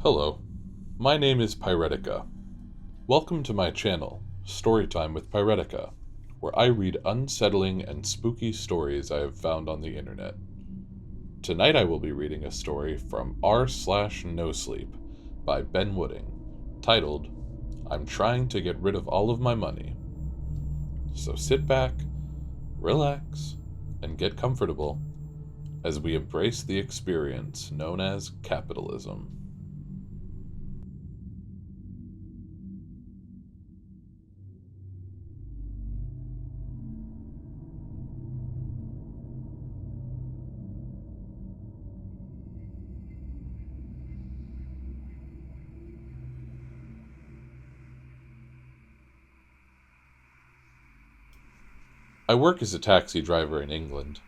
Hello, my name is Piretica. Welcome to my channel, Storytime with Piretica, where I read unsettling and spooky stories I have found on the internet. Tonight I will be reading a story from r/no sleep by Ben Wooding, titled, I'm Trying to Get Rid of All of My Money. So sit back, relax, and get comfortable as we embrace the experience known as capitalism. I work as a taxi driver in England.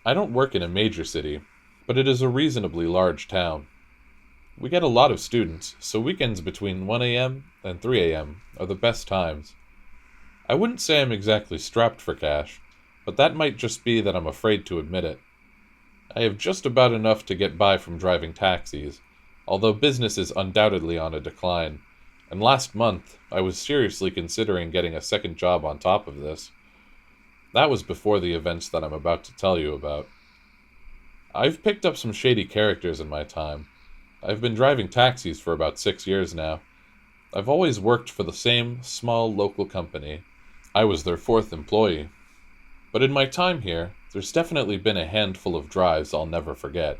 I don't work in a major city, but it is a reasonably large town. We get a lot of students, so weekends between 1 a.m. and 3 a.m. are the best times. I wouldn't say I'm exactly strapped for cash, but that might just be that I'm afraid to admit it. I have just about enough to get by from driving taxis, although business is undoubtedly on a decline, and last month I was seriously considering getting a second job on top of this. That was before the events that I'm about to tell you about. I've picked up some shady characters in my time. I've been driving taxis for about 6 years now. I've always worked for the same small local company. I was their fourth employee. But in my time here, there's definitely been a handful of drives I'll never forget.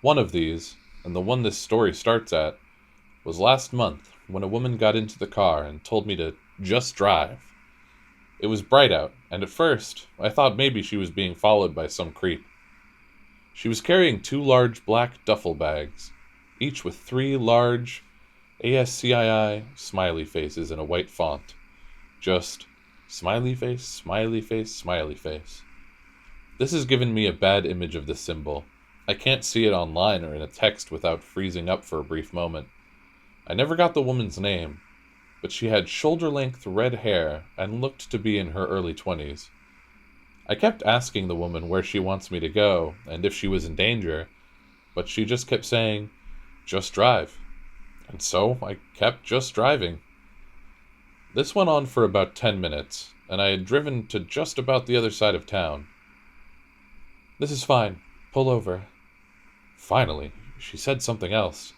One of these, and the one this story starts at, was last month when a woman got into the car and told me to just drive. It was bright out, and at first, I thought maybe she was being followed by some creep. She was carrying 2 large black duffel bags, each with 3 large ASCII smiley faces in a white font. Just smiley face, smiley face, smiley face. This has given me a bad image of this symbol. I can't see it online or in a text without freezing up for a brief moment. I never got the woman's name, but she had shoulder-length red hair and looked to be in her early 20s. I kept asking the woman where she wants me to go and if she was in danger, but she just kept saying, just drive. And so I kept just driving. This went on for about 10 minutes, and I had driven to just about the other side of town. This is fine. Pull over. Finally, she said something else.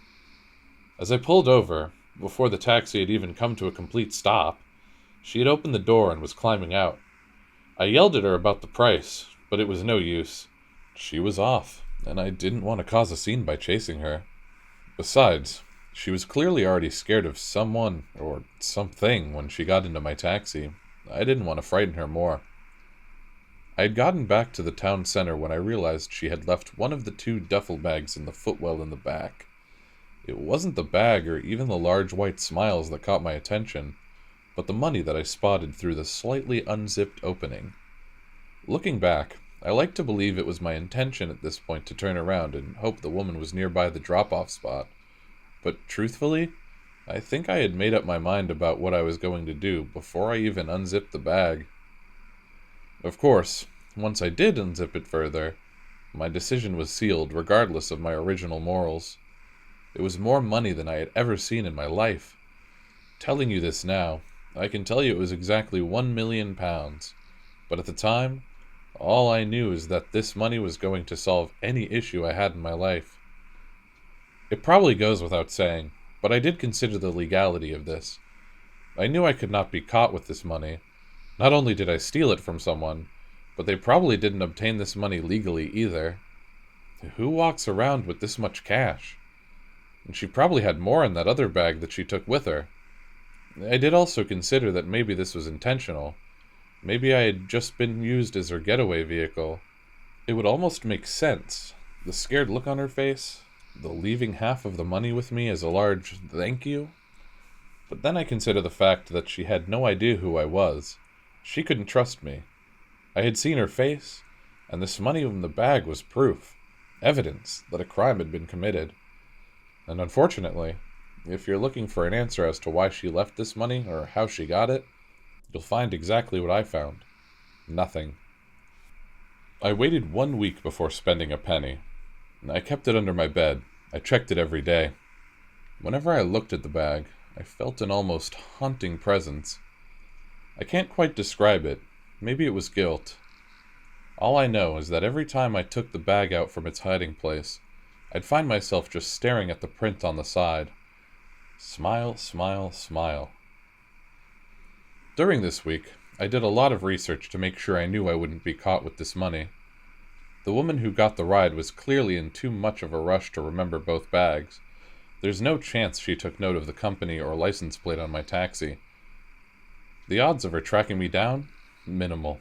As I pulled over, before the taxi had even come to a complete stop, she had opened the door and was climbing out. I yelled at her about the price, but it was no use. She was off, and I didn't want to cause a scene by chasing her. Besides, she was clearly already scared of someone or something when she got into my taxi. I didn't want to frighten her more. I had gotten back to the town center when I realized she had left one of the 2 duffel bags in the footwell in the back. It wasn't the bag or even the large white smiles that caught my attention, but the money that I spotted through the slightly unzipped opening. Looking back, I like to believe it was my intention at this point to turn around and hope the woman was nearby the drop-off spot, but truthfully, I think I had made up my mind about what I was going to do before I even unzipped the bag. Of course, once I did unzip it further, my decision was sealed regardless of my original morals. It was more money than I had ever seen in my life. Telling you this now, I can tell you it was exactly £1,000,000, but at the time, all I knew is that this money was going to solve any issue I had in my life. It probably goes without saying, but I did consider the legality of this. I knew I could not be caught with this money. Not only did I steal it from someone, but they probably didn't obtain this money legally either. Who walks around with this much cash? And she probably had more in that other bag that she took with her. I did also consider that maybe this was intentional. Maybe I had just been used as her getaway vehicle. It would almost make sense. The scared look on her face, the leaving half of the money with me as a large thank you. But then I consider the fact that she had no idea who I was. She couldn't trust me. I had seen her face, and this money in the bag was proof, evidence that a crime had been committed. And unfortunately, if you're looking for an answer as to why she left this money or how she got it, you'll find exactly what I found. Nothing. I waited 1 week before spending a penny. I kept it under my bed. I checked it every day. Whenever I looked at the bag, I felt an almost haunting presence. I can't quite describe it. Maybe it was guilt. All I know is that every time I took the bag out from its hiding place, I'd find myself just staring at the print on the side. Smile, smile, smile. During this week, I did a lot of research to make sure I knew I wouldn't be caught with this money. The woman who got the ride was clearly in too much of a rush to remember both bags. There's no chance she took note of the company or license plate on my taxi. The odds of her tracking me down? Minimal.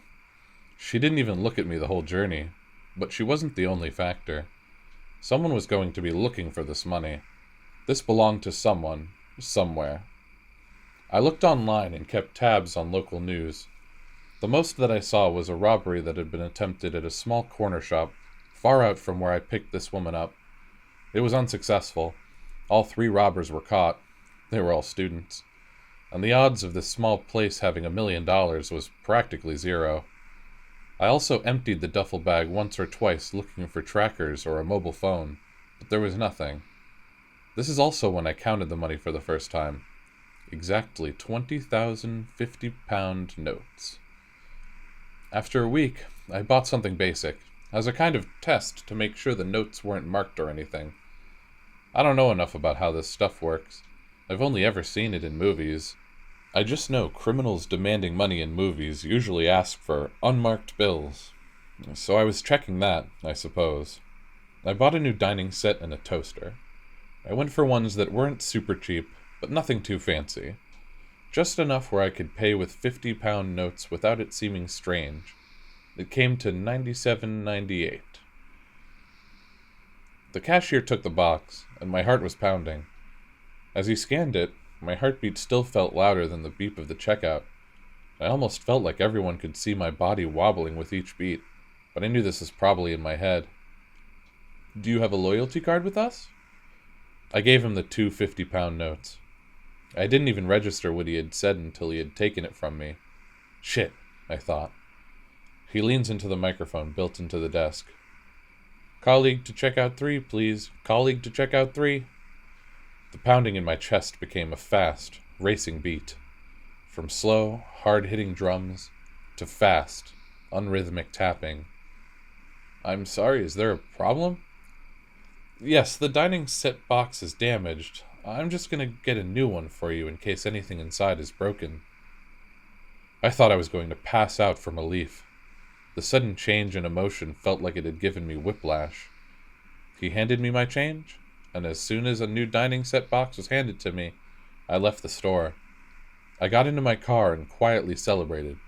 She didn't even look at me the whole journey, but she wasn't the only factor. Someone was going to be looking for this money. This belonged to someone, somewhere. I looked online and kept tabs on local news. The most that I saw was a robbery that had been attempted at a small corner shop, far out from where I picked this woman up. It was unsuccessful. All 3 robbers were caught. They were all students. And the odds of this small place having $1 million was practically zero. I also emptied the duffel bag once or twice looking for trackers or a mobile phone, but there was nothing. This is also when I counted the money for the first time. Exactly 20,000 50-pound notes. After a week, I bought something basic, as a kind of test to make sure the notes weren't marked or anything. I don't know enough about how this stuff works. I've only ever seen it in movies. I just know criminals demanding money in movies usually ask for unmarked bills. So I was checking that, I suppose. I bought a new dining set and a toaster. I went for ones that weren't super cheap, but nothing too fancy. Just enough where I could pay with 50-pound notes without it seeming strange. It came to $97.98. The cashier took the box, and my heart was pounding. As he scanned it, my heartbeat still felt louder than the beep of the checkout. I almost felt like everyone could see my body wobbling with each beat, but I knew this was probably in my head. "Do you have a loyalty card with us?" I gave him the 2 50-pound notes. I didn't even register what he had said until he had taken it from me. Shit, I thought. He leans into the microphone built into the desk. "Colleague to checkout 3, please. Colleague to checkout 3. The pounding in my chest became a fast, racing beat. From slow, hard-hitting drums to fast, unrhythmic tapping. "I'm sorry, is there a problem?" "Yes, the dining set box is damaged. I'm just gonna get a new one for you in case anything inside is broken." I thought I was going to pass out from relief. The sudden change in emotion felt like it had given me whiplash. He handed me my change, and as soon as a new dining set box was handed to me, I left the store. I got into my car and quietly celebrated.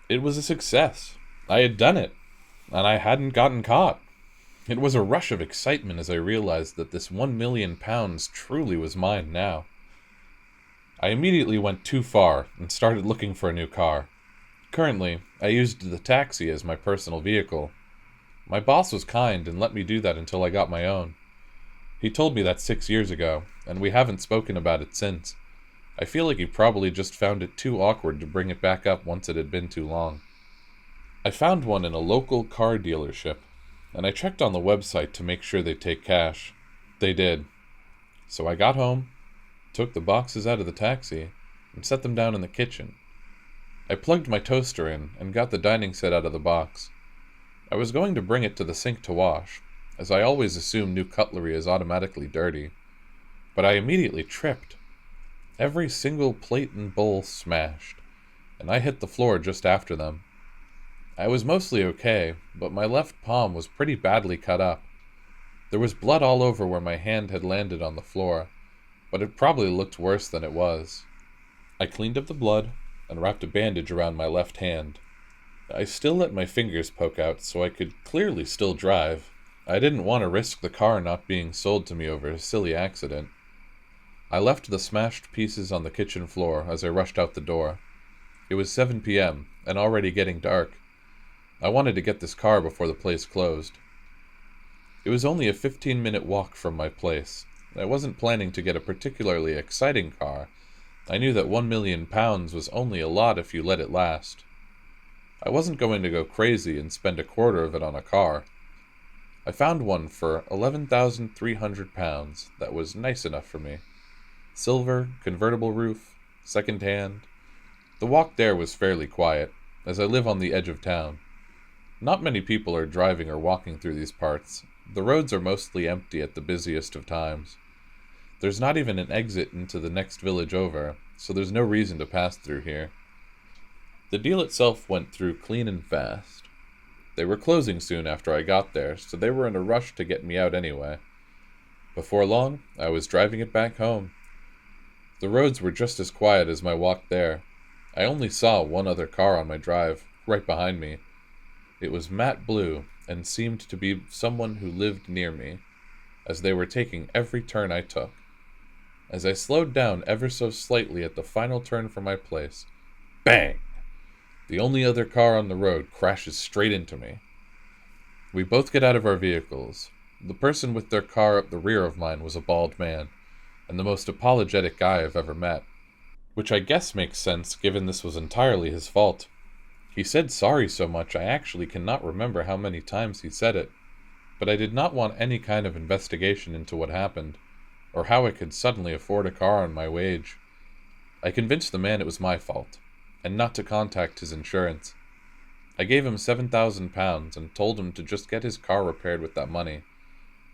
It was a success. I had done it, and I hadn't gotten caught. It was a rush of excitement as I realized that this £1 million truly was mine now. I immediately went too far and started looking for a new car. Currently, I used the taxi as my personal vehicle. My boss was kind and let me do that until I got my own. He told me that 6 years ago, and we haven't spoken about it since. I feel like he probably just found it too awkward to bring it back up once it had been too long. I found one in a local car dealership, and I checked on the website to make sure they'd take cash. They did. So I got home, took the boxes out of the taxi, and set them down in the kitchen. I plugged my toaster in and got the dining set out of the box. I was going to bring it to the sink to wash, as I always assume new cutlery is automatically dirty. But I immediately tripped. Every single plate and bowl smashed, and I hit the floor just after them. I was mostly okay, but my left palm was pretty badly cut up. There was blood all over where my hand had landed on the floor, but it probably looked worse than it was. I cleaned up the blood and wrapped a bandage around my left hand. I still let my fingers poke out so I could clearly still drive. I didn't want to risk the car not being sold to me over a silly accident. I left the smashed pieces on the kitchen floor as I rushed out the door. It was 7 p.m. and already getting dark. I wanted to get this car before the place closed. It was only a 15-minute walk from my place. I wasn't planning to get a particularly exciting car. I knew that £1 million was only a lot if you let it last. I wasn't going to go crazy and spend a quarter of it on a car. I found one for £11,300 that was nice enough for me. Silver, convertible roof, second hand. The walk there was fairly quiet, as I live on the edge of town. Not many people are driving or walking through these parts. The roads are mostly empty at the busiest of times. There's not even an exit into the next village over, so there's no reason to pass through here. The deal itself went through clean and fast. They were closing soon after I got there, so they were in a rush to get me out anyway. Before long, I was driving it back home. The roads were just as quiet as my walk there. I only saw one other car on my drive, right behind me. It was matte blue, and seemed to be someone who lived near me, as they were taking every turn I took. As I slowed down ever so slightly at the final turn from my place, bang! The only other car on the road crashes straight into me. We both get out of our vehicles. The person with their car up the rear of mine was a bald man, and the most apologetic guy I've ever met. Which I guess makes sense given this was entirely his fault. He said sorry so much I actually cannot remember how many times he said it, but I did not want any kind of investigation into what happened, or how I could suddenly afford a car on my wage. I convinced the man it was my fault, and not to contact his insurance. I gave him £7,000 and told him to just get his car repaired with that money.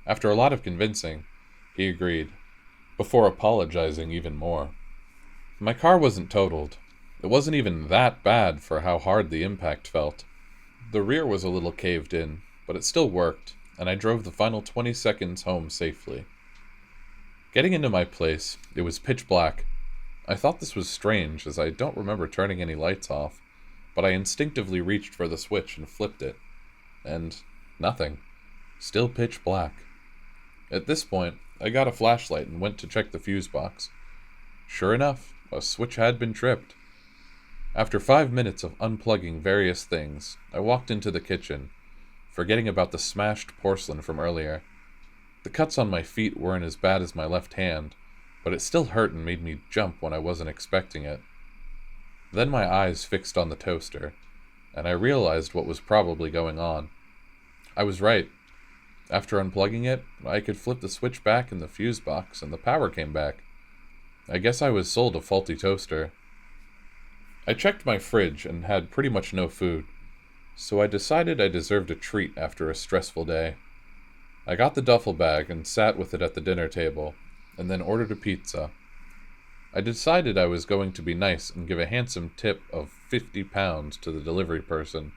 After a lot of convincing, he agreed, before apologizing even more. My car wasn't totaled. It wasn't even that bad for how hard the impact felt. The rear was a little caved in, but it still worked, and I drove the final 20 seconds home safely. Getting into my place, it was pitch black. I thought this was strange, as I don't remember turning any lights off, but I instinctively reached for the switch and flipped it. And nothing. Still pitch black. At this point, I got a flashlight and went to check the fuse box. Sure enough, a switch had been tripped. After 5 minutes of unplugging various things, I walked into the kitchen, forgetting about the smashed porcelain from earlier. The cuts on my feet weren't as bad as my left hand, but it still hurt and made me jump when I wasn't expecting it. Then my eyes fixed on the toaster, and I realized what was probably going on. I was right. After unplugging it, I could flip the switch back in the fuse box and the power came back. I guess I was sold a faulty toaster. I checked my fridge and had pretty much no food, so I decided I deserved a treat after a stressful day. I got the duffel bag and sat with it at the dinner table, and then ordered a pizza. I decided I was going to be nice and give a handsome tip of £50 to the delivery person.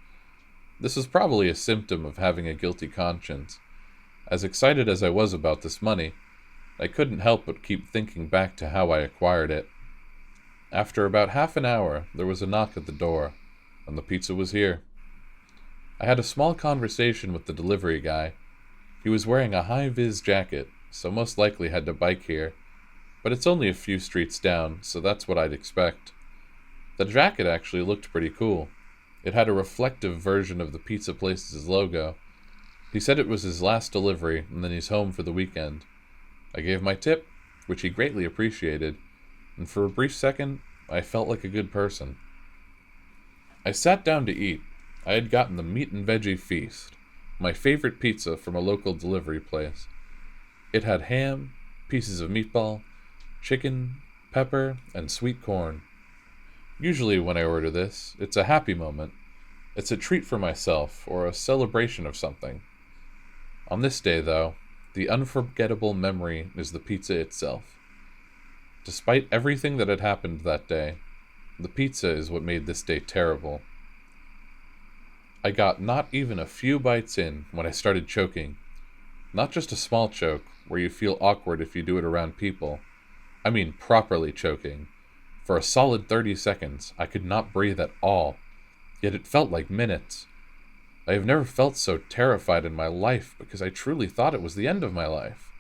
This was probably a symptom of having a guilty conscience. As excited as I was about this money, I couldn't help but keep thinking back to how I acquired it. After about half an hour, there was a knock at the door, and the pizza was here. I had a small conversation with the delivery guy. He was wearing a high-vis jacket, so most likely had to bike here, but it's only a few streets down, so that's what I'd expect. The jacket actually looked pretty cool. It had a reflective version of the pizza place's logo. He said it was his last delivery, and then he's home for the weekend. I gave my tip, which he greatly appreciated, and for a brief second, I felt like a good person. I sat down to eat. I had gotten the meat and veggie feast, my favorite pizza from a local delivery place. It had ham, pieces of meatball, chicken, pepper, and sweet corn. Usually when I order this, it's a happy moment. It's a treat for myself, or a celebration of something. On this day, though, the unforgettable memory is the pizza itself. Despite everything that had happened that day, the pizza is what made this day terrible. I got not even a few bites in when I started choking. Not just a small choke, where you feel awkward if you do it around people. I mean properly choking. For a solid 30 seconds, I could not breathe at all, yet it felt like minutes. I have never felt so terrified in my life because I truly thought it was the end of my life.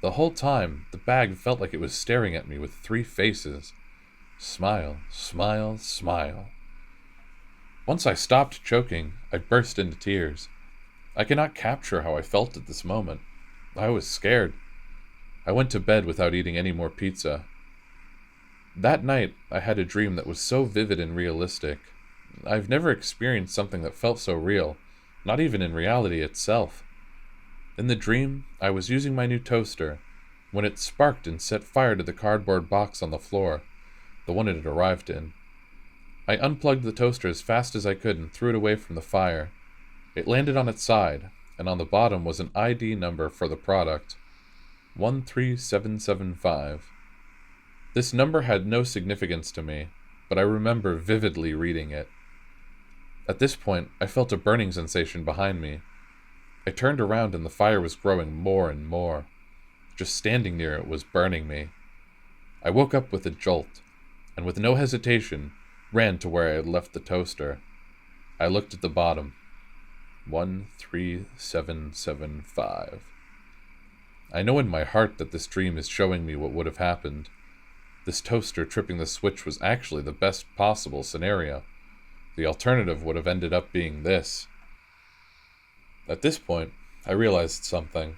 The whole time, the bag felt like it was staring at me with 3 faces. Smile, smile, smile. Once I stopped choking, I burst into tears. I cannot capture how I felt at this moment. I was scared. I went to bed without eating any more pizza. That night, I had a dream that was so vivid and realistic. I've never experienced something that felt so real, not even in reality itself. In the dream, I was using my new toaster, when it sparked and set fire to the cardboard box on the floor, the one it had arrived in. I unplugged the toaster as fast as I could and threw it away from the fire. It landed on its side, and on the bottom was an ID number for the product. 13775. This number had no significance to me, but I remember vividly reading it. At this point, I felt a burning sensation behind me. I turned around and the fire was growing more and more. Just standing near it was burning me. I woke up with a jolt, and with no hesitation, ran to where I had left the toaster. I looked at the bottom. 13775. I know in my heart that this dream is showing me what would have happened. This toaster tripping the switch was actually the best possible scenario. The alternative would have ended up being this. At this point, I realized something.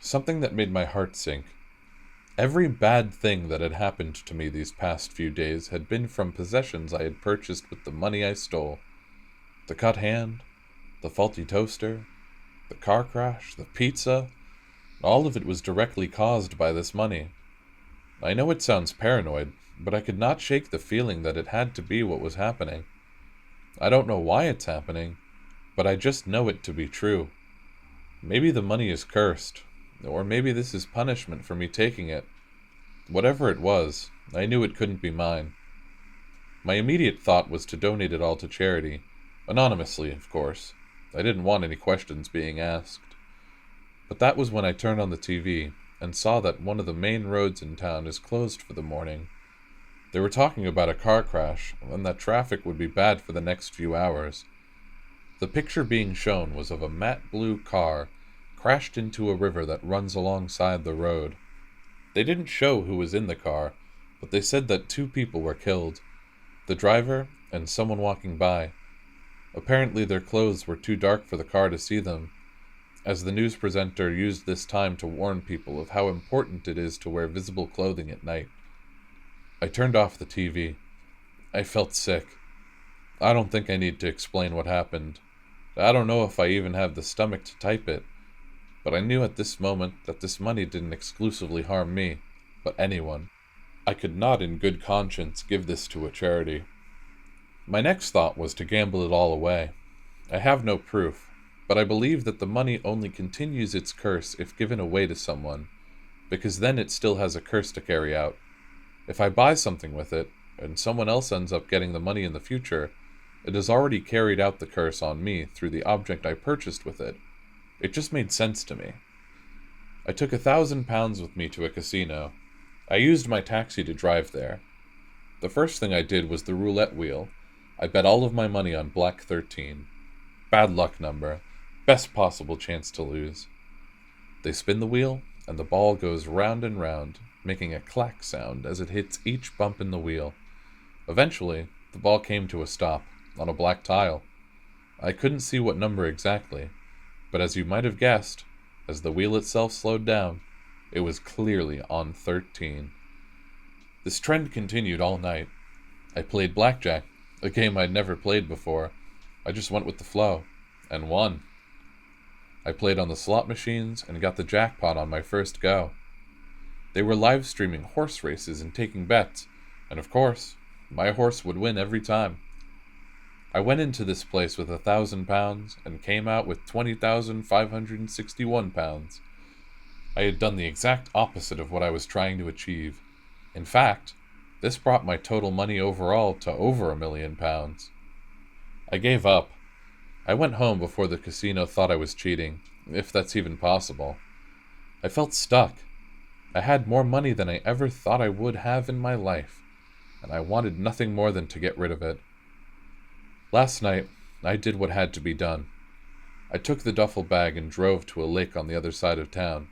Something that made my heart sink. Every bad thing that had happened to me these past few days had been from possessions I had purchased with the money I stole. The cut hand, the faulty toaster, the car crash, the pizza, all of it was directly caused by this money. I know it sounds paranoid, but I could not shake the feeling that it had to be what was happening. I don't know why it's happening, but I just know it to be true. Maybe the money is cursed, or maybe this is punishment for me taking it. Whatever it was, I knew it couldn't be mine. My immediate thought was to donate it all to charity, anonymously, of course. I didn't want any questions being asked. But that was when I turned on the TV and saw that one of the main roads in town is closed for the morning. They were talking about a car crash and that traffic would be bad for the next few hours. The picture being shown was of a matte blue car crashed into a river that runs alongside the road. They didn't show who was in the car, but they said that 2 people were killed, the driver and someone walking by. Apparently their clothes were too dark for the car to see them, as the news presenter used this time to warn people of how important it is to wear visible clothing at night. I turned off the TV. I felt sick. I don't think I need to explain what happened. I don't know if I even have the stomach to type it, but I knew at this moment that this money didn't exclusively harm me, but anyone. I could not in good conscience give this to a charity. My next thought was to gamble it all away. I have no proof, but I believe that the money only continues its curse if given away to someone, because then it still has a curse to carry out. If I buy something with it, and someone else ends up getting the money in the future, it has already carried out the curse on me through the object I purchased with it. It just made sense to me. I took £1,000 with me to a casino. I used my taxi to drive there. The first thing I did was the roulette wheel. I bet all of my money on Black 13. Bad luck number. Best possible chance to lose. They spin the wheel, and the ball goes round and round, making a clack sound as it hits each bump in the wheel. Eventually, the ball came to a stop, on a black tile. I couldn't see what number exactly, but as you might have guessed, as the wheel itself slowed down, it was clearly on 13. This trend continued all night. I played blackjack, a game I'd never played before. I just went with the flow, and won. I played on the slot machines and got the jackpot on my first go. They were live streaming horse races and taking bets, and of course, my horse would win every time. I went into this place with £1,000 and came out with £20,561. I had done the exact opposite of what I was trying to achieve. In fact, this brought my total money overall to over £1 million. I gave up. I went home before the casino thought I was cheating, if that's even possible. I felt stuck. I had more money than I ever thought I would have in my life, and I wanted nothing more than to get rid of it. Last night, I did what had to be done. I took the duffel bag and drove to a lake on the other side of town.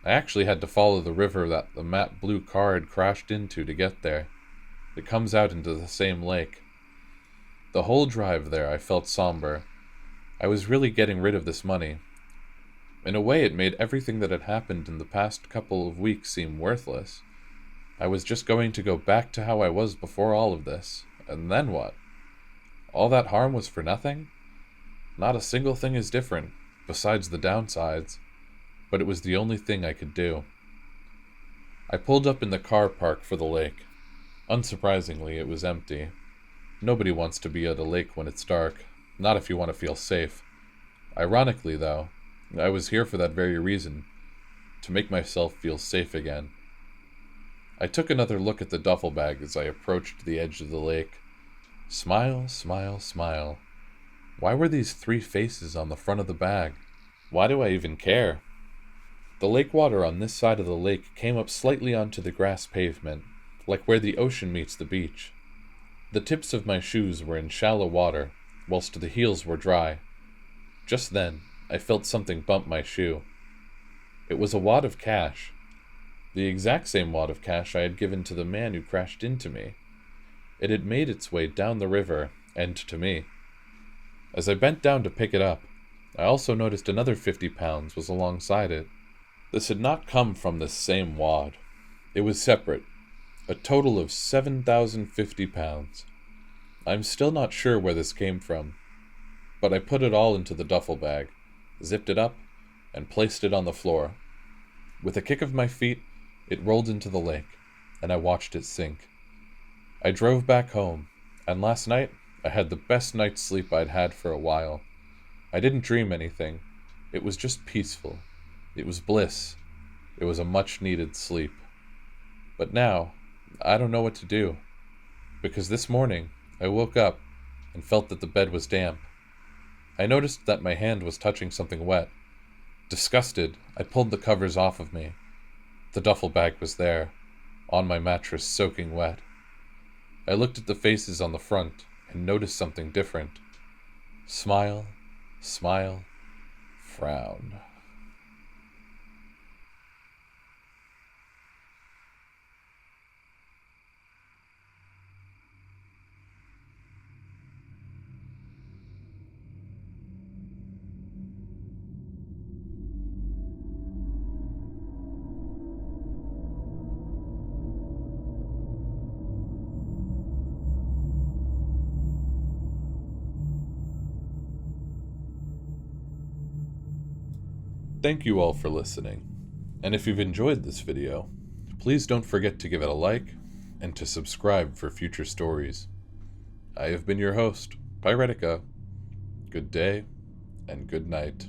I actually had to follow the river that the matte blue car had crashed into to get there. It comes out into the same lake. The whole drive there I felt somber. I was really getting rid of this money. In a way, it made everything that had happened in the past couple of weeks seem worthless. I was just going to go back to how I was before all of this, and then what? All that harm was for nothing? Not a single thing is different, besides the downsides, but it was the only thing I could do. I pulled up in the car park for the lake. Unsurprisingly, it was empty. Nobody wants to be at a lake when it's dark, not if you want to feel safe. Ironically, though, I was here for that very reason, to make myself feel safe again. I took another look at the duffel bag as I approached the edge of the lake. Smile, smile, smile. Why were these 3 faces on the front of the bag? Why do I even care? The lake water on this side of the lake came up slightly onto the grass pavement, like where the ocean meets the beach. The tips of my shoes were in shallow water, whilst the heels were dry. Just then, I felt something bump my shoe. It was a wad of cash. The exact same wad of cash I had given to the man who crashed into me. It had made its way down the river, and to me. As I bent down to pick it up, I also noticed another 50 pounds was alongside it. This had not come from this same wad. It was separate. A total of 7,050 pounds. I'm still not sure where this came from, but I put it all into the duffel bag, zipped it up, and placed it on the floor. With a kick of my feet, it rolled into the lake, and I watched it sink. I drove back home, and last night I had the best night's sleep I'd had for a while. I didn't dream anything. It was just peaceful. It was bliss. It was a much-needed sleep. But now, I don't know what to do, because this morning I woke up and felt that the bed was damp. I noticed that my hand was touching something wet. Disgusted, I pulled the covers off of me. The duffel bag was there, on my mattress soaking wet. I looked at the faces on the front and noticed something different. Smile, smile, frown. Thank you all for listening, and if you've enjoyed this video, please don't forget to give it a like and to subscribe for future stories. I have been your host, Piretica. Good day and good night.